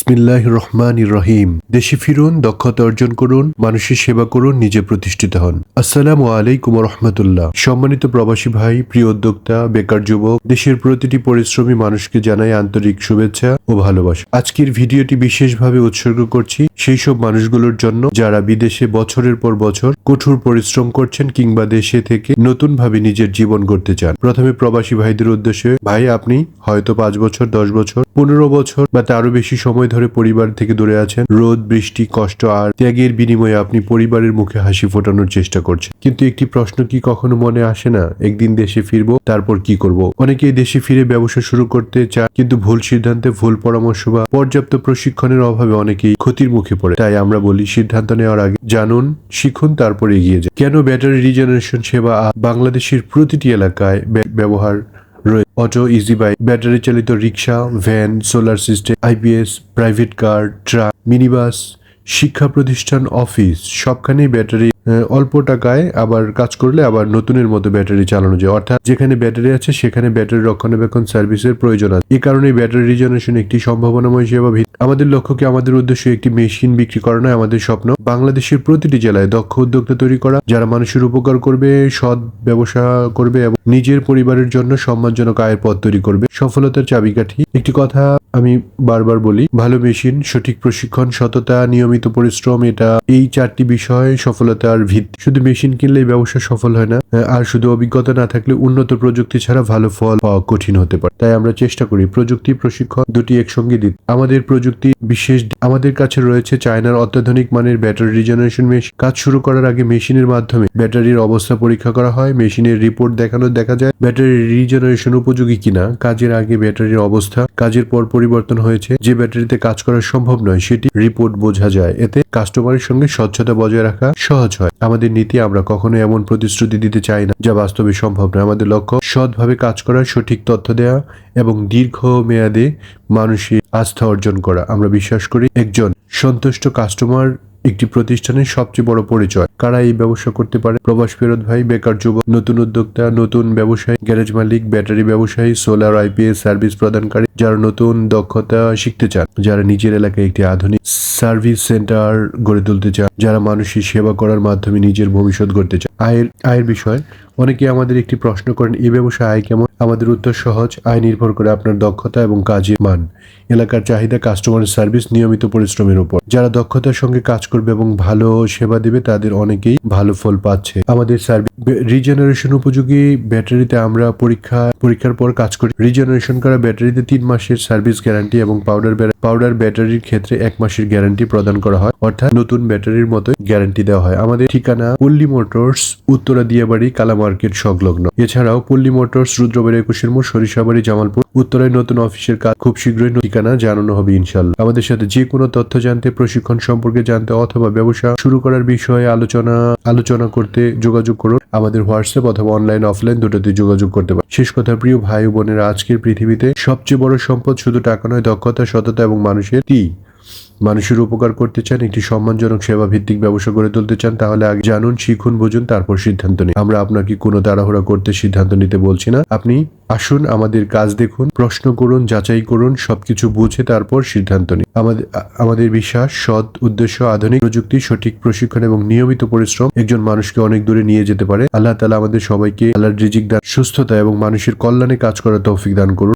বিসমিল্লাহির রহমানির রহিম। দেশে ফিরুন, দক্ষতা অর্জন করুন, মানুষের সেবা করুন, নিজে প্রতিষ্ঠিত হন। আসসালামু আলাইকুম রহমতুল্লাহ। সম্মানিত প্রবাসী ভাই, প্রিয় উদ্যোক্তা, বেকার যুবক, দেশের প্রতিটি পরিশ্রমী মানুষকে জানাই আন্তরিক শুভেচ্ছা ও ভালোবাসা। আজকের ভিডিওটি বিশেষভাবে উৎসর্গ করছি সেই সব মানুষগুলোর জন্য যারা বিদেশে বছরের পর বছর কঠোর পরিশ্রম করছেন কিংবা দেশে থেকে নতুনভাবে নিজের জীবন গড়তে চান। প্রথমে প্রবাসী ভাইদের উদ্দেশ্যে, ভাই আপনি হয়তো 5 বছর, 10 বছর, 15 বছর বা তারও বেশি সময় ধরে পরিবার থেকে দূরে আছেন। রোদ, বৃষ্টি, কষ্ট আর ত্যাগের বিনিময়ে আপনি পরিবারের মুখে হাসি ফোটানোর চেষ্টা করছেন। কিন্তু একটি প্রশ্ন কি কখনো মনে আসে না, একদিন দেশে ফিরবো, তারপর কি করব? অনেকেই দেশে ফিরে ব্যবসা শুরু করতে চায়, কিন্তু ভুল সিদ্ধান্তে, ভুল পরামর্শ বা পর্যাপ্ত প্রশিক্ষণের অভাবে অনেকেই ক্ষতির মুখে পড়ে। তাই আমরা বলি, সিদ্ধান্ত নেওয়ার আগে জানুন, শিখুন, তারপর এগিয়ে যান। কেন ব্যাটারি রিজেনারেশন সেবা বাংলাদেশের প্রতিটি এলাকায় ব্যবহার রয়েছে? অটো, ইজি বাইক, ব্যাটারি চালিত রিক্সা, van, solar system, IPS, private car, truck, minibus, শিক্ষা প্রতিষ্ঠান, অফিস, সবখানেই ব্যাটারি অল্প টাকায় আবার কাজ করলে আবার নতুনের মতো ব্যাটারি চালানো যায়। অর্থাৎ যেখানে ব্যাটারি আছে সেখানে ব্যাটারি রক্ষণাবেক্ষণ সার্ভিসের প্রয়োজন আছে। এই কারণে ব্যাটারি রিজেনারেশন একটি সম্ভাবনাময় সেবা। আমাদের লক্ষ্যকে, আমাদের উদ্দেশ্য একটি মেশিন বিক্রি করা নয়। আমাদের স্বপ্ন বাংলাদেশের প্রতিটি জেলায় দক্ষ উদ্যোক্তা তৈরি করা, যারা মানুষের উপকার করবে, সৎ ব্যবসা করবে এবং নিজের পরিবারের জন্য সম্মানজনক আয়ের পথ তৈরি করবে। সফলতার চাবিকাঠি। একটি কথা আমি বারবার বলি, ভালো মেশিন, সঠিক প্রশিক্ষণ, সততা, নিয়মিত পরিশ্রম, এই 4টি বিষয় সফলতার ভিত্তি। শুধু মেশিন কিনলেই ব্যবসা সফল হয় না, আর শুধু অভিজ্ঞতা না থাকলে উন্নত প্রযুক্তি ছাড়া ভালো ফল পাওয়া কঠিন হতে পারে। তাই আমরা চেষ্টা করি প্রযুক্তি, প্রশিক্ষণ দুটি একসঙ্গে দিতে। আমাদের প্রযুক্তি বিশেষ। আমাদের কাছে রয়েছে চায়নার অত্যাধুনিক মানের ব্যাটারি রিজেনারেশন মেশিন। কাজ শুরু করার আগে মেশিনের মাধ্যমে ব্যাটারির অবস্থা পরীক্ষা করা হয়। মেশিনের রিপোর্ট দেখা যায় ব্যাটারি রিজেনারেশন উপযোগী কিনা। কাজের আগে ব্যাটারির অবস্থা, কাজের পর পরিবর্তন হয়েছে, যে ব্যাটারিতে কাজ করা সম্ভব নয় সেটি রিপোর্ট বোঝা যায়। এতে কাস্টমারের সঙ্গে স্বচ্ছতা বজায় রাখা সহজ হয়। আমাদের নীতি, আমরা কখনো এমন প্রতিশ্রুতি দিতে চাই না যা বাস্তবে সম্ভব নয়। আমাদের লক্ষ্য সৎভাবে কাজ করা, সঠিক তথ্য দেওয়া এবং দীর্ঘ মেয়াদে মানুষের আস্থা অর্জন করা। আমরা বিশ্বাস করি একজন সন্তুষ্ট কাস্টমার একটি প্রতিষ্ঠানের সবচেয়ে বড় পরিচয়। কারা এই ব্যবসা করতে পারে? প্রবাস ফেরত ভাই, বেকার যুবক, নতুন উদ্যোক্তা, নতুন ব্যবসায়ী, গ্যারেজ মালিক, ব্যাটারি ব্যবসায়ী, সোলার, আইপিএস সার্ভিস প্রদানকারী, যারা নতুন দক্ষতা শিখতে চান, যারা নিজের এলাকায় একটি আধুনিক সার্ভিস সেন্টার গড়ে তুলতে চান, যারা মানুষের সেবা করার মাধ্যমে নিজের ভবিষ্যৎ গড়তে চান। আয়ের বিষয় অনেকে আমাদের একটি প্রশ্ন করেন, এই ব্যবসায় আয় কেমন? আমাদের উত্তর সহজ, আয় নির্ভর করে আপনার দক্ষতা এবং কাজের মান, এলাকার চাহিদা, কাস্টমার সার্ভিস, নিয়মিত পরিশ্রমের উপর। যারা দক্ষতার সঙ্গে কাজ করবে এবং ভালো সেবা দেবে তাদের অনেকেই ভালো ফল পাচ্ছে। আমাদের সার্ভিস রিজেনারেশন উপযোগী ব্যাটারিতে আমরা পরীক্ষার পর কাজ করি। রিজেনারেশন করা ব্যাটারিতে 3 মাসের সার্ভিস গ্যারান্টি এবং পাউডার ব্যাটারির ক্ষেত্রে 1 মাসের গ্যারান্টি প্রদান করা হয়। অর্থাৎ নতুন ব্যাটারির মতো গ্যারান্টি দেওয়া হয়। আমাদের ঠিকানা পল্লী মোটরস, উত্তরা দিয়াবাড়ি, কালা মার্কেট সংলগ্ন। এছাড়াও পল্লী মোটরস, রুদ্রবাড়ি 21 মোড়, সরিষাবাড়ি, জামালপুর, উত্তরায় নতুন অফিসের কাজ খুব শীঘ্রই ঠিকানা জানানো হবে ইনশাল্লাহ। আমাদের সাথে যে কোনো তথ্য জানতে, প্রশিক্ষণ সম্পর্কে জানতে অথবা ব্যবসা শুরু করার বিষয়ে আলোচনা করতে যোগাযোগ করুন। আমাদের হোয়াটসঅ্যাপ অথবা অনলাইন অফলাইন দুটোতে যোগাযোগ করতে পারেন। শেষ কথা, প্রিয় ভাই ও বোনেরা, আজকের পৃথিবীতে সবচেয়ে বড় সম্পদ শুধু টাকা নয়, দক্ষতা, সততা এবং মানুষের উপকার করতে চান, একটি সম্মানজনক সেবা ভিত্তিক ব্যবসা গড়ে তুলতে চান, তাহলে আগে জানুন, শিখুন, বুঝুন, তারপর সিদ্ধান্ত নিন। আমরা আপনাকে কোনো তাড়াহুড়া করতে সিদ্ধান্ত নিতে বলছি না। আপনি আসুন, আমাদের কাজ দেখুন, প্রশ্ন করুন, যাচাই করুন, সবকিছু বুঝে তারপর সিদ্ধান্ত নিন। আমাদের বিশ্বাস, সৎ উদ্দেশ্য, আধুনিক প্রযুক্তি, সঠিক প্রশিক্ষণ এবং নিয়মিত পরিশ্রম একজন মানুষকে অনেক দূরে নিয়ে যেতে পারে। আল্লাহ তাআলা আমাদের সবাইকে আল্লাহর রিজিক দান, সুস্থতা এবং মানুষের কল্যাণে কাজ করার তৌফিক দান করুন।